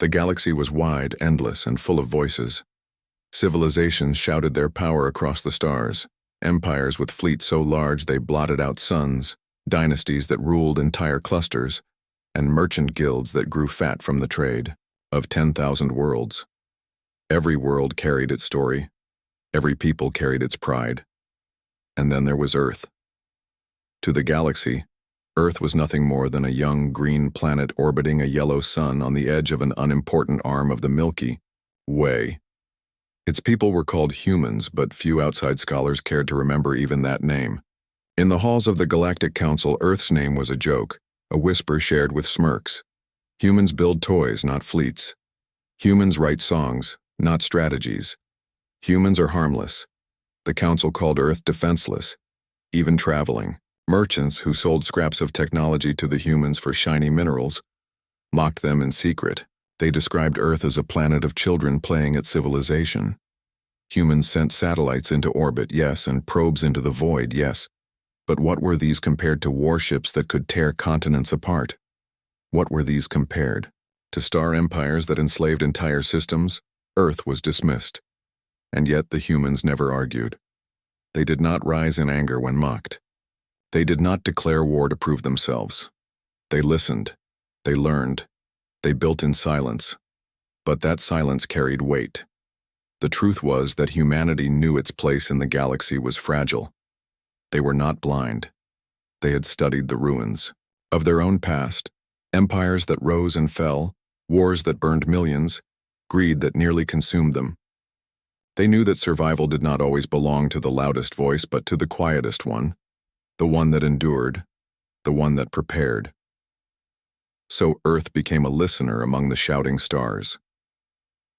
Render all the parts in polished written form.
The galaxy was wide, endless, and full of voices. Civilizations shouted their power across the stars, empires with fleets so large they blotted out suns, dynasties that ruled entire clusters, and merchant guilds that grew fat from the trade of 10,000 worlds. Every world carried its story. Every people carried its pride. And then there was Earth. To the galaxy, Earth was nothing more than a young green planet orbiting a yellow sun on the edge of an unimportant arm of the Milky Way. Its people were called humans, but few outside scholars cared to remember even that name. In the halls of the Galactic Council, Earth's name was a joke, a whisper shared with smirks. Humans build toys, not fleets. Humans write songs, not strategies. Humans are harmless. The Council called Earth defenseless, even traveling. Merchants who sold scraps of technology to the humans for shiny minerals mocked them in secret. They described Earth as a planet of children playing at civilization. Humans sent satellites into orbit, yes, and probes into the void, yes. But what were these compared to warships that could tear continents apart? What were these compared to star empires that enslaved entire systems? Earth was dismissed. And yet the humans never argued. They did not rise in anger when mocked. They did not declare war to prove themselves. They listened. They learned. They built in silence. But that silence carried weight. The truth was that humanity knew its place in the galaxy was fragile. They were not blind. They had studied the ruins of their own past, empires that rose and fell, wars that burned millions, greed that nearly consumed them. They knew that survival did not always belong to the loudest voice, but to the quietest one, the one that endured, the one that prepared. So Earth became a listener among the shouting stars.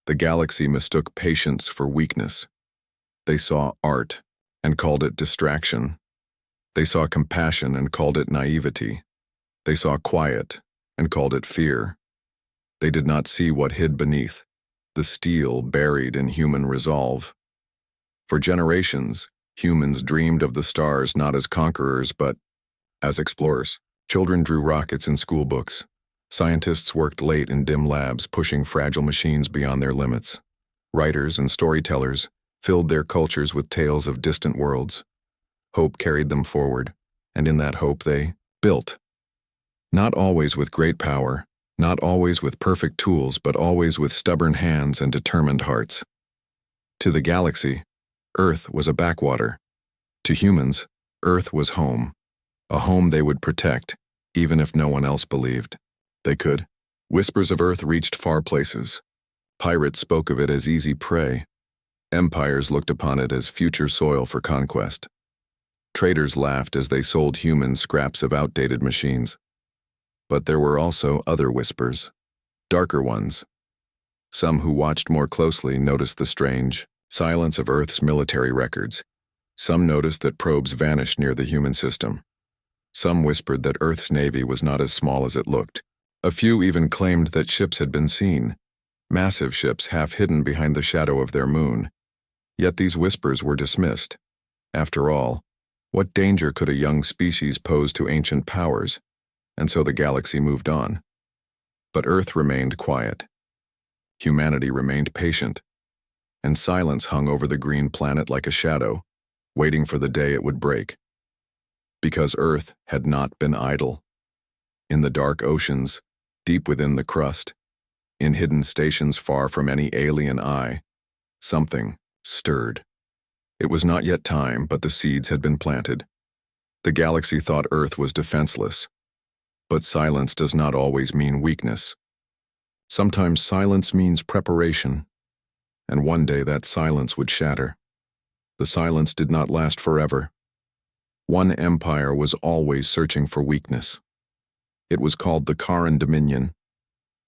The galaxy mistook patience for weakness. They saw art and called it distraction. They saw compassion and called it naivety. They saw quiet and called it fear. They did not see what hid beneath, the steel buried in human resolve. For generations, humans dreamed of the stars not as conquerors but as explorers. Children drew rockets in school books. Scientists worked late in dim labs, pushing fragile machines beyond their limits. Writers and storytellers filled their cultures with tales of distant worlds. Hope carried them forward, and in that hope they built. Not always with great power, not always with perfect tools, but always with stubborn hands and determined hearts. To the galaxy, Earth was a backwater. To humans, Earth was home, a home they would protect, even if no one else believed they could. Whispers of Earth reached far places. Pirates spoke of it as easy prey. Empires looked upon it as future soil for conquest. Traders laughed as they sold humans scraps of outdated machines. But there were also other whispers, darker ones. Some who watched more closely noticed the strange silence of Earth's military records. Some noticed that probes vanished near the human system. Some whispered that Earth's navy was not as small as it looked. A few even claimed that ships had been seen, massive ships half hidden behind the shadow of their moon. Yet these whispers were dismissed. After all, what danger could a young species pose to ancient powers? And so the galaxy moved on. But Earth remained quiet. Humanity remained patient. And silence hung over the green planet like a shadow, waiting for the day it would break. Because Earth had not been idle. In the dark oceans, deep within the crust, in hidden stations far from any alien eye, something stirred. It was not yet time, but the seeds had been planted. The galaxy thought Earth was defenseless. But silence does not always mean weakness. Sometimes silence means preparation. And one day that silence would shatter. The silence did not last forever. One empire was always searching for weakness. It was called the Kharan Dominion,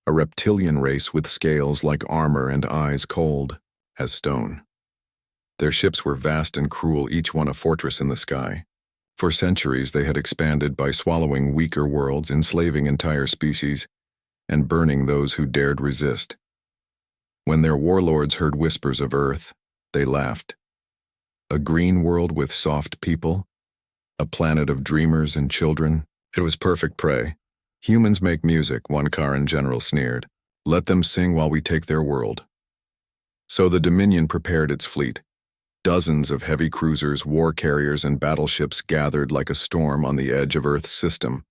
a reptilian race with scales like armor and eyes cold as stone. Their ships were vast and cruel, each one a fortress in the sky. For centuries they had expanded by swallowing weaker worlds, enslaving entire species, and burning those who dared resist. When their warlords heard whispers of Earth, they laughed. A green world with soft people, a planet of dreamers and children. It was perfect prey. Humans make music, one Kharan general sneered. Let them sing while we take their world. So the Dominion prepared its fleet. Dozens of heavy cruisers, war carriers, and battleships gathered like a storm on the edge of Earth's system.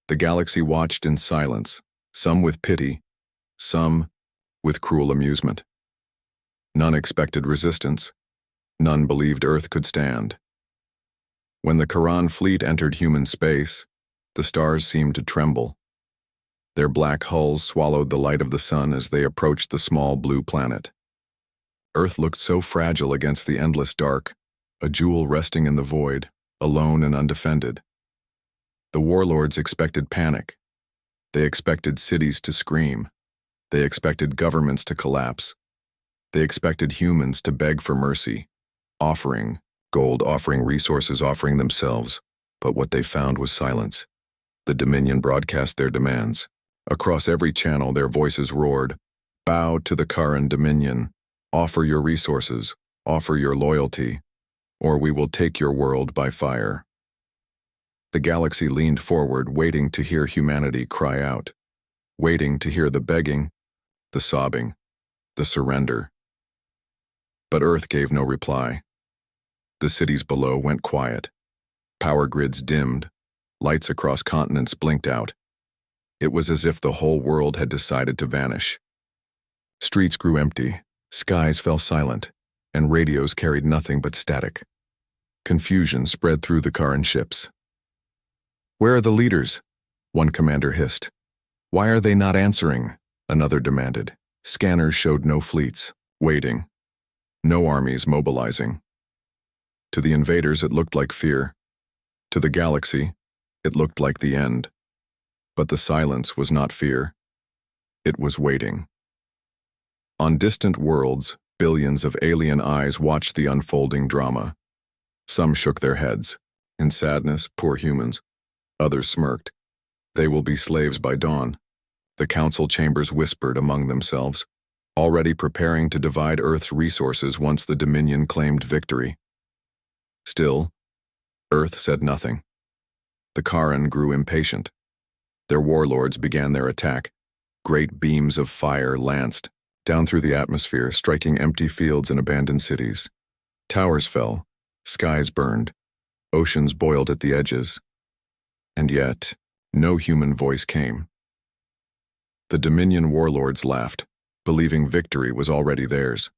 The galaxy watched in silence, some with pity, some with cruel amusement. None expected resistance. None believed Earth could stand. When the Quran fleet entered human space, the stars seemed to tremble. Their black hulls swallowed the light of the sun as they approached the small blue planet. Earth looked so fragile against the endless dark, a jewel resting in the void, alone and undefended. The warlords expected panic. They expected cities to scream. They expected governments to collapse. They expected humans to beg for mercy, offering gold, offering resources, offering themselves. But what they found was silence. The Dominion broadcast their demands. Across every channel, their voices roared, "Bow to the Kharan Dominion. Offer your resources, offer your loyalty, or we will take your world by fire." The galaxy leaned forward, waiting to hear humanity cry out, waiting to hear the begging, the sobbing, the surrender. But Earth gave no reply. The cities below went quiet. Power grids dimmed. Lights across continents blinked out. It was as if the whole world had decided to vanish. Streets grew empty. Skies fell silent, and radios carried nothing but static. Confusion spread through the Kharan ships. "Where are the leaders?" one commander hissed. "Why are they not answering?" another demanded. Scanners showed no fleets, waiting. No armies mobilizing. To the invaders, it looked like fear. To the galaxy, it looked like the end. But the silence was not fear. It was waiting. On distant worlds, billions of alien eyes watched the unfolding drama. Some shook their heads. In sadness, poor humans. Others smirked. They will be slaves by dawn. The council chambers whispered among themselves, already preparing to divide Earth's resources once the Dominion claimed victory. Still, Earth said nothing. The Kharan grew impatient. Their warlords began their attack. Great beams of fire lanced down through the atmosphere, striking empty fields and abandoned cities. Towers fell, skies burned, oceans boiled at the edges. And yet, no human voice came. The Dominion warlords laughed, believing victory was already theirs.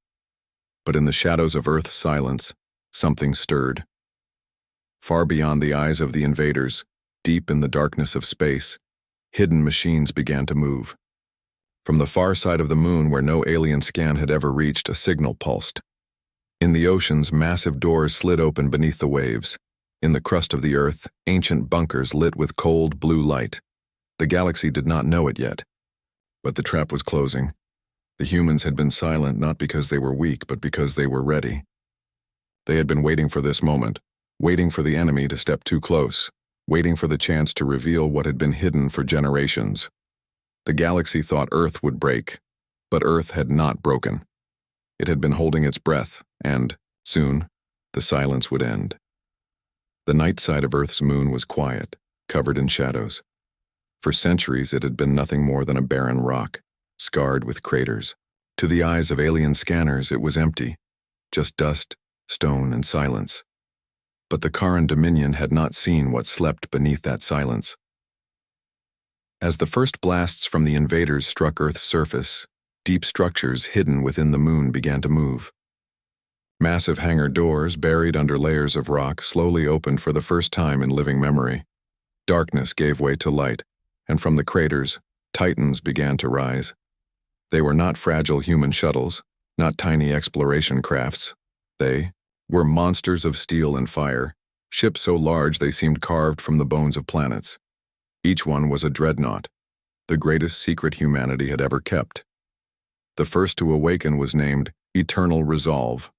But in the shadows of Earth's silence, something stirred. Far beyond the eyes of the invaders, deep in the darkness of space, hidden machines began to move. From the far side of the moon, where no alien scan had ever reached, a signal pulsed. In the oceans, massive doors slid open beneath the waves. In the crust of the Earth, ancient bunkers lit with cold blue light. The galaxy did not know it yet. But the trap was closing. The humans had been silent not because they were weak, but because they were ready. They had been waiting for this moment, waiting for the enemy to step too close, waiting for the chance to reveal what had been hidden for generations. The galaxy thought Earth would break, but Earth had not broken. It had been holding its breath, and, soon, the silence would end. The night side of Earth's moon was quiet, covered in shadows. For centuries it had been nothing more than a barren rock, scarred with craters. To the eyes of alien scanners it was empty, just dust, stone, and silence. But the Kharan Dominion had not seen what slept beneath that silence. As the first blasts from the invaders struck Earth's surface, deep structures hidden within the moon began to move. Massive hangar doors, buried under layers of rock, slowly opened for the first time in living memory. Darkness gave way to light, and from the craters, titans began to rise. They were not fragile human shuttles, not tiny exploration crafts. They were monsters of steel and fire, ships so large they seemed carved from the bones of planets. Each one was a dreadnought, the greatest secret humanity had ever kept. The first to awaken was named Eternal Resolve.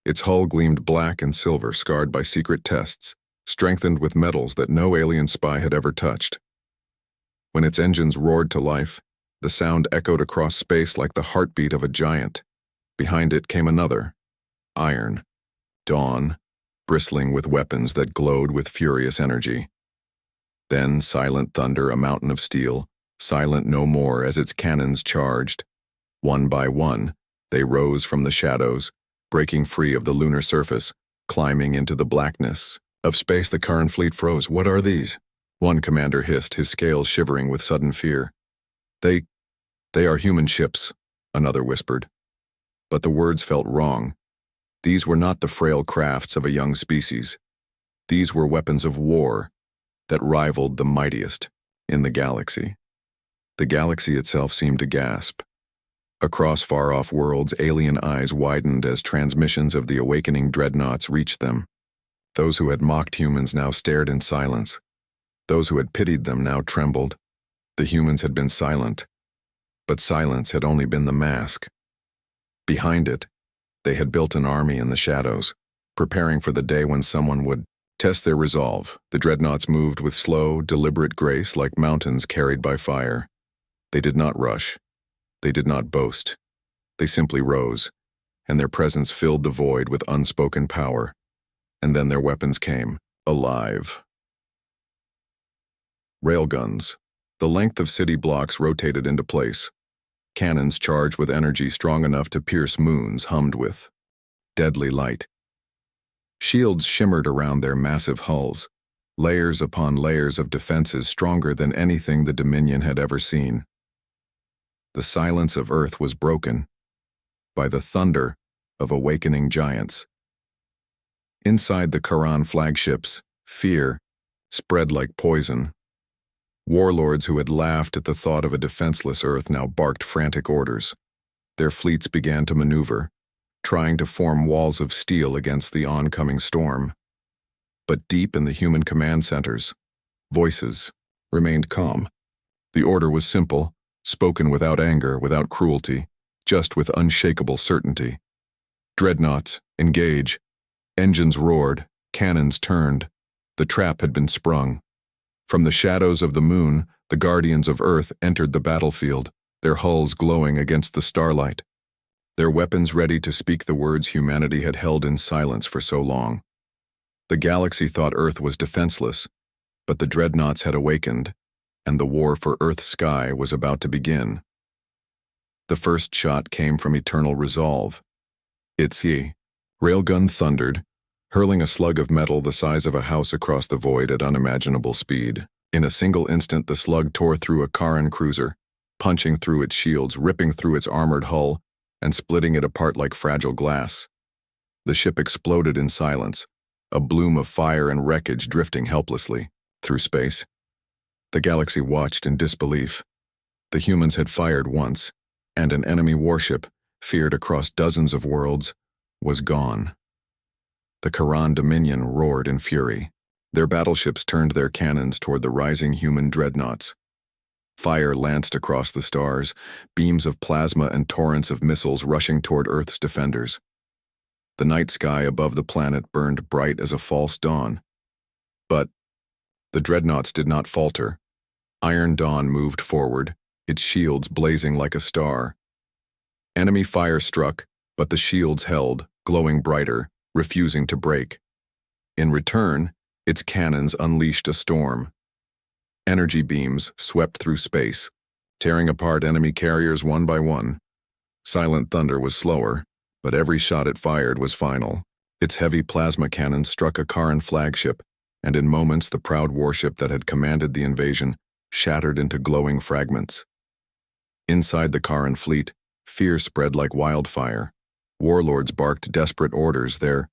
Its hull gleamed black and silver, scarred by secret tests, strengthened with metals that no alien spy had ever touched. When its engines roared to life, the sound echoed across space like the heartbeat of a giant. Behind it came another, Iron, Dawn, bristling with weapons that glowed with furious energy. Then Silent Thunder, a mountain of steel, silent no more as its cannons charged. One by one, they rose from the shadows, breaking free of the lunar surface, climbing into the blackness of space. The current fleet froze. "What are these?" one commander hissed, his scales shivering with sudden fear. They are human ships," another whispered. But the words felt wrong. These were not the frail crafts of a young species. These were weapons of war that rivaled the mightiest in the galaxy. The galaxy itself seemed to gasp. Across far-off worlds, alien eyes widened as transmissions of the awakening dreadnoughts reached them. Those who had mocked humans now stared in silence. Those who had pitied them now trembled. The humans had been silent, but silence had only been the mask. Behind it, they had built an army in the shadows, preparing for the day when someone would test their resolve. The dreadnoughts moved with slow, deliberate grace like mountains carried by fire. They did not rush. They did not boast. They simply rose, and their presence filled the void with unspoken power. And then their weapons came, alive. Railguns. The length of city blocks rotated into place. Cannons charged with energy strong enough to pierce moons hummed with deadly light. Shields shimmered around their massive hulls, layers upon layers of defenses stronger than anything the Dominion had ever seen. The silence of Earth was broken by the thunder of awakening giants. Inside the Quran flagships, fear spread like poison. Warlords who had laughed at the thought of a defenseless Earth now barked frantic orders. Their fleets began to maneuver, trying to form walls of steel against the oncoming storm. But deep in the human command centers, voices remained calm. The order was simple, spoken without anger, without cruelty, just with unshakable certainty. Dreadnoughts, engage. Engines roared, cannons turned. The trap had been sprung. From the shadows of the moon, the guardians of Earth entered the battlefield, their hulls glowing against the starlight, their weapons ready to speak the words humanity had held in silence for so long. The galaxy thought Earth was defenseless, but the dreadnoughts had awakened, and the war for Earth's sky was about to begin. The first shot came from eternal resolve. It's he. Railgun thundered, hurling a slug of metal the size of a house across the void at unimaginable speed. In a single instant, the slug tore through a Karan cruiser, punching through its shields, ripping through its armored hull, and splitting it apart like fragile glass. The ship exploded in silence, a bloom of fire and wreckage drifting helplessly through space. The galaxy watched in disbelief. The humans had fired once, and an enemy warship, feared across dozens of worlds, was gone. The Quran Dominion roared in fury. Their battleships turned their cannons toward the rising human dreadnoughts. Fire lanced across the stars, beams of plasma and torrents of missiles rushing toward Earth's defenders. The night sky above the planet burned bright as a false dawn. But the dreadnoughts did not falter. Iron Dawn moved forward, its shields blazing like a star. Enemy fire struck, but the shields held, glowing brighter, refusing to break. In return, its cannons unleashed a storm. Energy beams swept through space, tearing apart enemy carriers one by one. Silent Thunder was slower, but every shot it fired was final. Its heavy plasma cannons struck a Karan flagship, and in moments the proud warship that had commanded the invasion shattered into glowing fragments. Inside the Karan fleet, fear spread like wildfire. Warlords barked desperate orders, their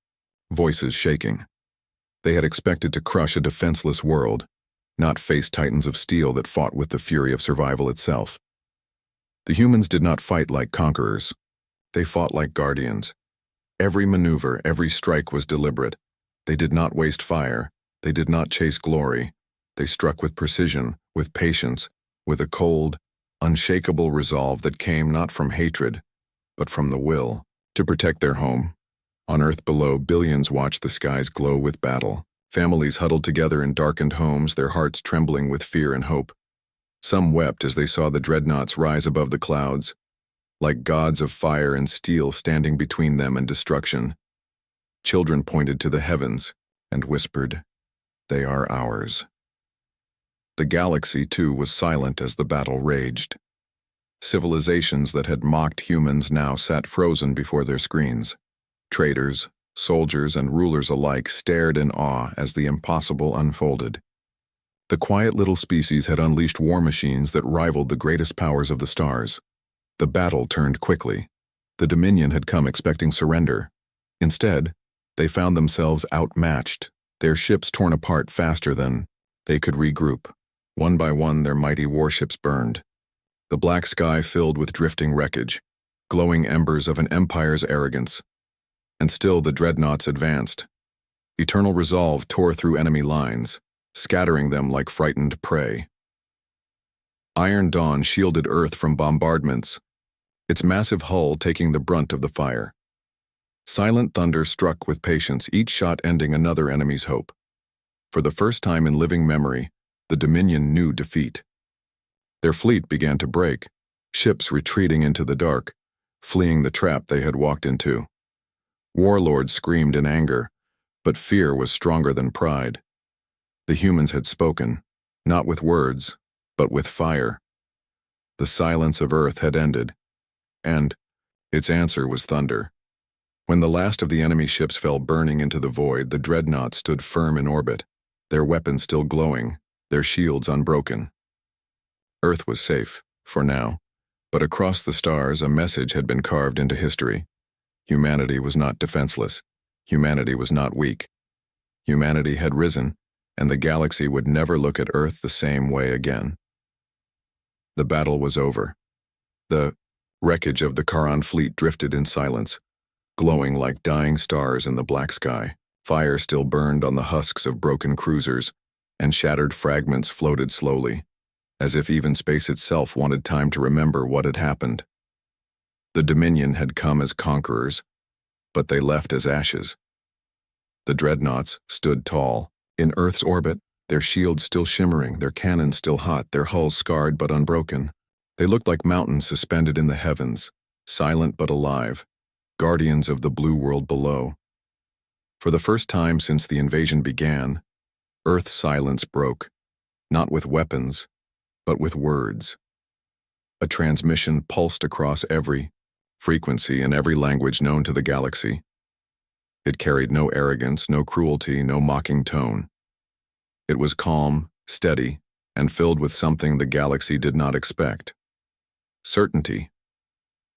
voices shaking. They had expected to crush a defenseless world, not face titans of steel that fought with the fury of survival itself. The humans did not fight like conquerors. They fought like guardians. Every maneuver, every strike was deliberate. They did not waste fire. They did not chase glory. They struck with precision, with patience, with a cold, unshakable resolve that came not from hatred, but from the will to protect their home. On Earth below, billions watched the skies glow with battle. Families huddled together in darkened homes, their hearts trembling with fear and hope. Some wept as they saw the dreadnoughts rise above the clouds, like gods of fire and steel standing between them and destruction. Children pointed to the heavens and whispered, "They are ours." The galaxy, too, was silent as the battle raged. Civilizations that had mocked humans now sat frozen before their screens. Traders, soldiers, and rulers alike stared in awe as the impossible unfolded. The quiet little species had unleashed war machines that rivaled the greatest powers of the stars. The battle turned quickly. The Dominion had come expecting surrender. Instead, they found themselves outmatched, their ships torn apart faster than they could regroup. One by one, their mighty warships burned. The black sky filled with drifting wreckage, glowing embers of an empire's arrogance. And still the Dreadnoughts advanced. Eternal resolve tore through enemy lines, scattering them like frightened prey. Iron Dawn shielded Earth from bombardments, its massive hull taking the brunt of the fire. Silent thunder struck with patience, each shot ending another enemy's hope. For the first time in living memory, the Dominion knew defeat. Their fleet began to break, ships retreating into the dark, fleeing the trap they had walked into. Warlords screamed in anger, but fear was stronger than pride. The humans had spoken, not with words, but with fire. The silence of Earth had ended, and its answer was thunder. When the last of the enemy ships fell burning into the void, the Dreadnoughts stood firm in orbit, their weapons still glowing, their shields unbroken. Earth was safe, for now, but across the stars a message had been carved into history. Humanity was not defenseless. Humanity was not weak. Humanity had risen, and the galaxy would never look at Earth the same way again. The battle was over. The wreckage of the Charon fleet drifted in silence, glowing like dying stars in the black sky. Fire still burned on the husks of broken cruisers, and shattered fragments floated slowly, as if even space itself wanted time to remember what had happened. The Dominion had come as conquerors, but they left as ashes. The Dreadnoughts stood tall, in Earth's orbit, their shields still shimmering, their cannons still hot, their hulls scarred but unbroken. They looked like mountains suspended in the heavens, silent but alive, guardians of the blue world below. For the first time since the invasion began, Earth's silence broke, not with weapons, but with words. A transmission pulsed across every frequency in every language known to the galaxy. It carried no arrogance, no cruelty, no mocking tone. It was calm, steady, and filled with something the galaxy did not expect. Certainty.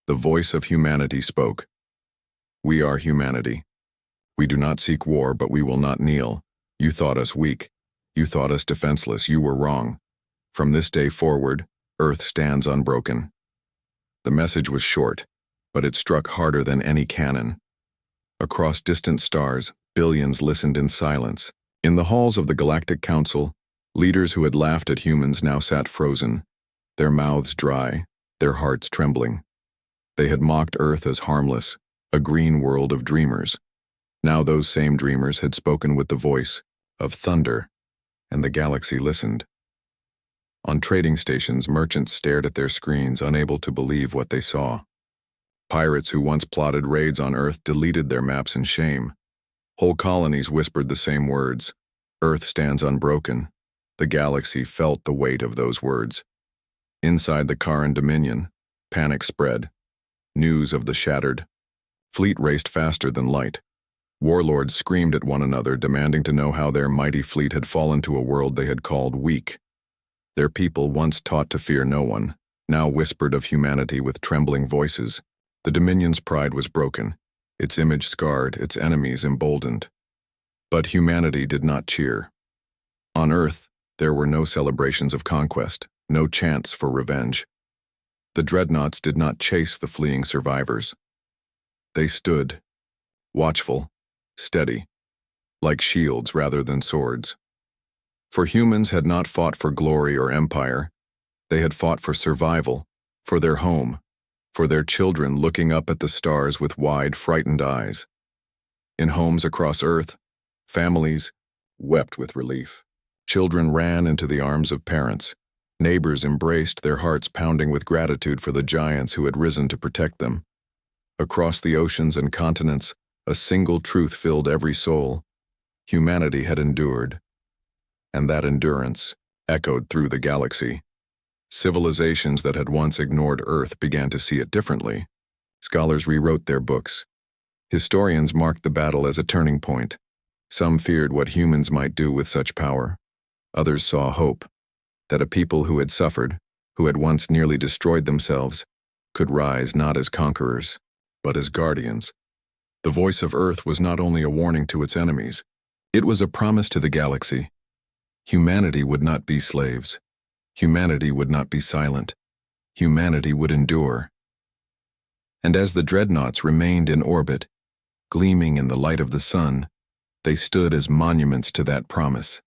The voice of humanity spoke. We are humanity. We do not seek war, but we will not kneel. You thought us weak. You thought us defenseless. You were wrong. From this day forward, Earth stands unbroken. The message was short, but it struck harder than any cannon. Across distant stars, billions listened in silence. In the halls of the Galactic Council, leaders who had laughed at humans now sat frozen, their mouths dry, their hearts trembling. They had mocked Earth as harmless, a green world of dreamers. Now those same dreamers had spoken with the voice of thunder, and the galaxy listened. On trading stations, merchants stared at their screens, unable to believe what they saw. Pirates who once plotted raids on Earth deleted their maps in shame. Whole colonies whispered the same words. Earth stands unbroken. The galaxy felt the weight of those words. Inside the Charon Dominion, panic spread. News of the shattered fleet raced faster than light. Warlords screamed at one another, demanding to know how their mighty fleet had fallen to a world they had called weak. Their people, once taught to fear no one, now whispered of humanity with trembling voices. The Dominion's pride was broken, its image scarred, its enemies emboldened. But humanity did not cheer. On Earth, there were no celebrations of conquest, no chants for revenge. The Dreadnoughts did not chase the fleeing survivors. They stood, watchful, steady, like shields rather than swords. For humans had not fought for glory or empire. They had fought for survival, for their home, for their children looking up at the stars with wide, frightened eyes. In homes across Earth, families wept with relief. Children ran into the arms of parents. Neighbors embraced, their hearts pounding with gratitude for the giants who had risen to protect them. Across the oceans and continents, a single truth filled every soul. Humanity had endured, and that endurance echoed through the galaxy. Civilizations that had once ignored Earth began to see it differently. Scholars rewrote their books. Historians marked the battle as a turning point. Some feared what humans might do with such power. Others saw hope, that a people who had suffered, who had once nearly destroyed themselves, could rise not as conquerors, but as guardians. The voice of Earth was not only a warning to its enemies, it was a promise to the galaxy. Humanity would not be slaves. Humanity would not be silent. Humanity would endure. And as the Dreadnoughts remained in orbit, gleaming in the light of the sun, they stood as monuments to that promise.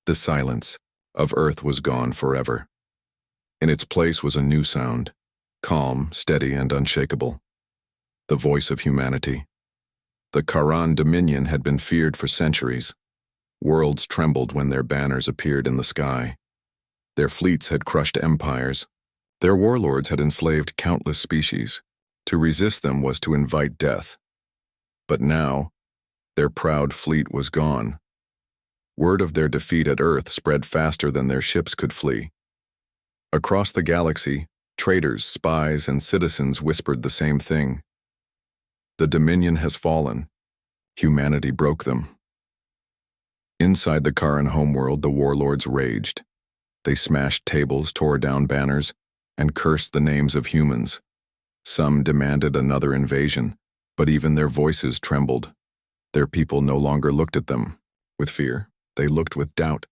The silence of Earth was gone forever. In its place was a new sound, calm, steady, and unshakable. The voice of humanity. The Kharan Dominion had been feared for centuries. Worlds trembled when their banners appeared in the sky. Their fleets had crushed empires. Their warlords had enslaved countless species. To resist them was to invite death. But now, their proud fleet was gone. Word of their defeat at Earth spread faster than their ships could flee. Across the galaxy, traders, spies, and citizens whispered the same thing. The Dominion has fallen. Humanity broke them. Inside the Kharan homeworld, the warlords raged. They smashed tables, tore down banners, and cursed the names of humans. Some demanded another invasion, but even their voices trembled. Their people no longer looked at them with fear. They looked with doubt.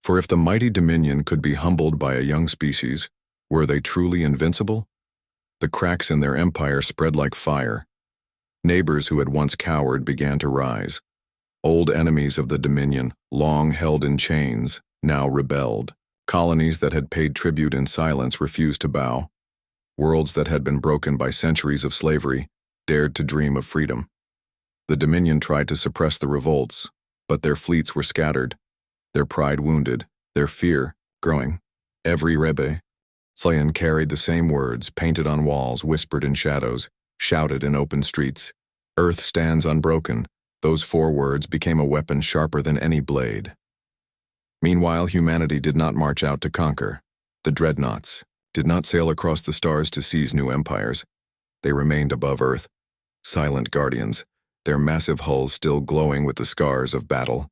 For if the mighty Dominion could be humbled by a young species, were they truly invincible? The cracks in their empire spread like fire. Neighbors who had once cowered began to rise. Old enemies of the Dominion, long held in chains, now rebelled. Colonies that had paid tribute in silence refused to bow. Worlds that had been broken by centuries of slavery dared to dream of freedom. The Dominion tried to suppress the revolts, but their fleets were scattered, their pride wounded, their fear growing. Every Rebbe, Slayan carried the same words, painted on walls, whispered in shadows, shouted in open streets. Earth stands unbroken. Those 4 words became a weapon sharper than any blade. Meanwhile, humanity did not march out to conquer. The Dreadnoughts did not sail across the stars to seize new empires. They remained above Earth, silent guardians, their massive hulls still glowing with the scars of battle.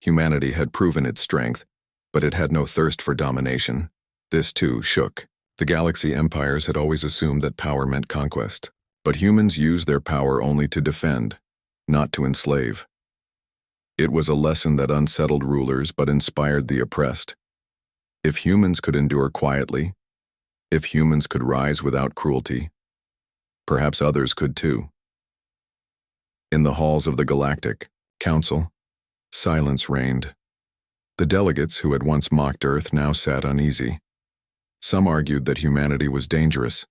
Humanity had proven its strength, but it had no thirst for domination. This too shook. The galaxy empires had always assumed that power meant conquest, but humans used their power only to defend, not to enslave. It was a lesson that unsettled rulers but inspired the oppressed. If humans could endure quietly, if humans could rise without cruelty, perhaps others could too. In the halls of the Galactic Council, silence reigned. The delegates who had once mocked Earth now sat uneasy. Some argued that humanity was dangerous,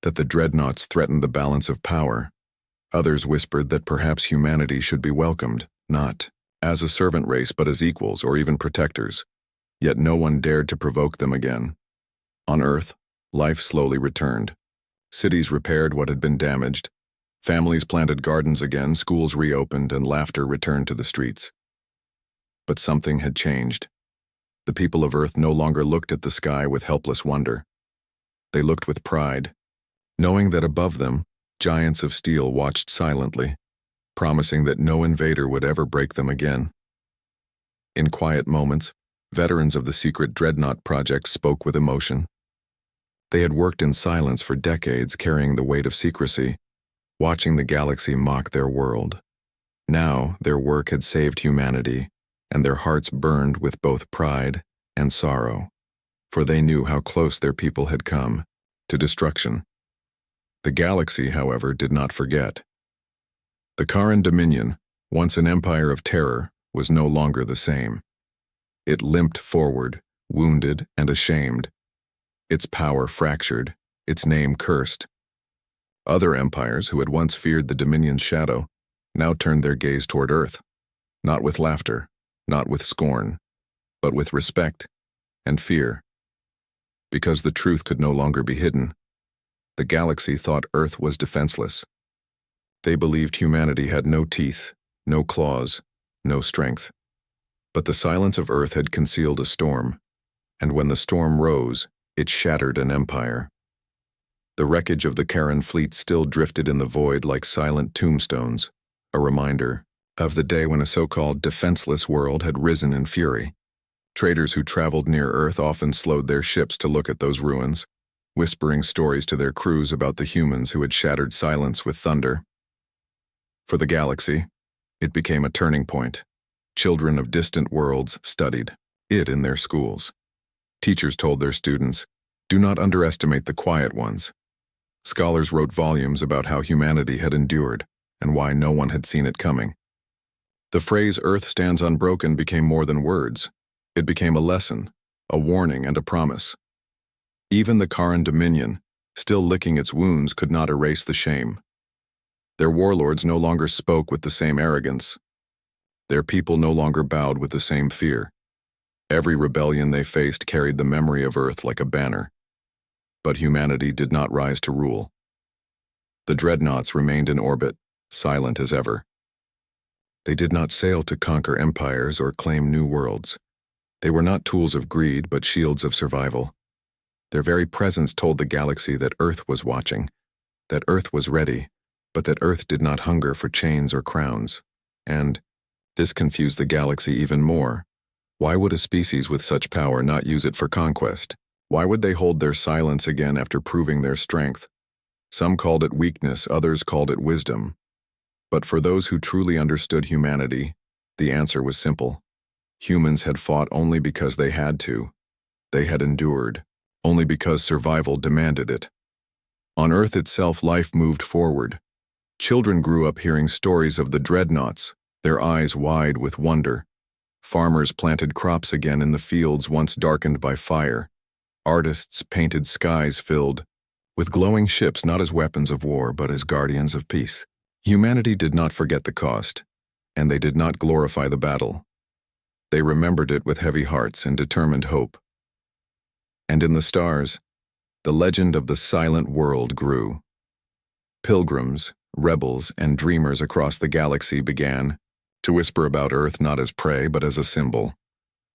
that the Dreadnoughts threatened the balance of power. Others whispered that perhaps humanity should be welcomed, not as a servant race but as equals or even protectors. Yet no one dared to provoke them again. On Earth, life slowly returned. Cities repaired what had been damaged. Families planted gardens again, schools reopened, and laughter returned to the streets. But something had changed. The people of Earth no longer looked at the sky with helpless wonder. They looked with pride, knowing that above them, giants of steel watched silently, promising that no invader would ever break them again. In quiet moments, veterans of the secret Dreadnought project spoke with emotion. They had worked in silence for decades, carrying the weight of secrecy, watching the galaxy mock their world. Now, their work had saved humanity, and their hearts burned with both pride and sorrow, for they knew how close their people had come to destruction. The galaxy, however, did not forget. The Kharan Dominion, once an empire of terror, was no longer the same. It limped forward, wounded and ashamed, its power fractured, its name cursed. Other empires who had once feared the Dominion's shadow now turned their gaze toward Earth, not with laughter, not with scorn, but with respect and fear. Because the truth could no longer be hidden, the galaxy thought Earth was defenseless. They believed humanity had no teeth, no claws, no strength. But the silence of Earth had concealed a storm, and when the storm rose, it shattered an empire. The wreckage of the Karen fleet still drifted in the void like silent tombstones, a reminder of the day when a so-called defenseless world had risen in fury. Traders who traveled near Earth often slowed their ships to look at those ruins, whispering stories to their crews about the humans who had shattered silence with thunder. For the galaxy, it became a turning point. Children of distant worlds studied it in their schools. Teachers told their students, "Do not underestimate the quiet ones." Scholars wrote volumes about how humanity had endured and why no one had seen it coming. The phrase "Earth stands unbroken" became more than words. It became a lesson, a warning, and a promise. Even the Karen Dominion, still licking its wounds, could not erase the shame. Their warlords no longer spoke with the same arrogance. Their people no longer bowed with the same fear. Every rebellion they faced carried the memory of Earth like a banner. But humanity did not rise to rule. The Dreadnoughts remained in orbit, silent as ever. They did not sail to conquer empires or claim new worlds. They were not tools of greed, but shields of survival. Their very presence told the galaxy that Earth was watching, that Earth was ready, but that Earth did not hunger for chains or crowns. And this confused the galaxy even more. Why would a species with such power not use it for conquest? Why would they hold their silence again after proving their strength? Some called it weakness, others called it wisdom. But for those who truly understood humanity, the answer was simple. Humans had fought only because they had to. They had endured, only because survival demanded it. On Earth itself, life moved forward. Children grew up hearing stories of the Dreadnoughts, their eyes wide with wonder. Farmers planted crops again in the fields once darkened by fire. Artists painted skies filled with glowing ships, not as weapons of war, but as guardians of peace. Humanity did not forget the cost, and they did not glorify the battle. They remembered it with heavy hearts and determined hope. And in the stars, the legend of the silent world grew. Pilgrims, rebels, and dreamers across the galaxy began to whisper about Earth not as prey, but as a symbol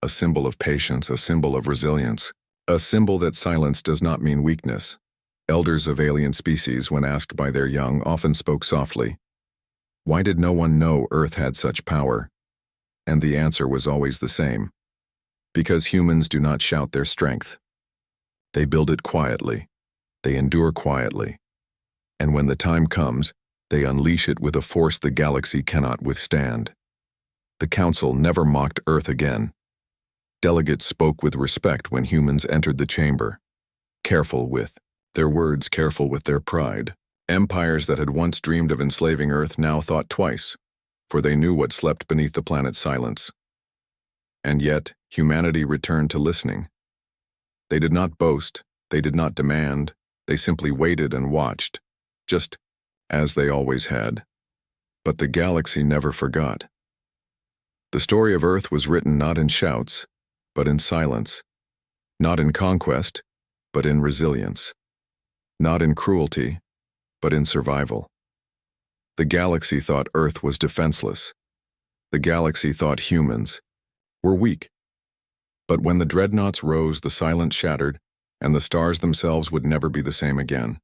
of patience, a symbol of resilience, a symbol that silence does not mean weakness. Elders of alien species, when asked by their young, often spoke softly. Why did no one know Earth had such power? And the answer was always the same. Because humans do not shout their strength. They build it quietly. They endure quietly. And when the time comes, they unleash it with a force the galaxy cannot withstand. The Council never mocked Earth again. Delegates spoke with respect when humans entered the chamber. Careful with their words, careful with their pride. Empires that had once dreamed of enslaving Earth now thought twice, for they knew what slept beneath the planet's silence. And yet, humanity returned to listening. They did not boast, they did not demand, they simply waited and watched, just as they always had. But the galaxy never forgot. The story of Earth was written not in shouts, but in silence, not in conquest, but in resilience, not in cruelty, but in survival. The galaxy thought Earth was defenseless. The galaxy thought humans were weak. But when the Dreadnoughts rose, the silence shattered, and the stars themselves would never be the same again.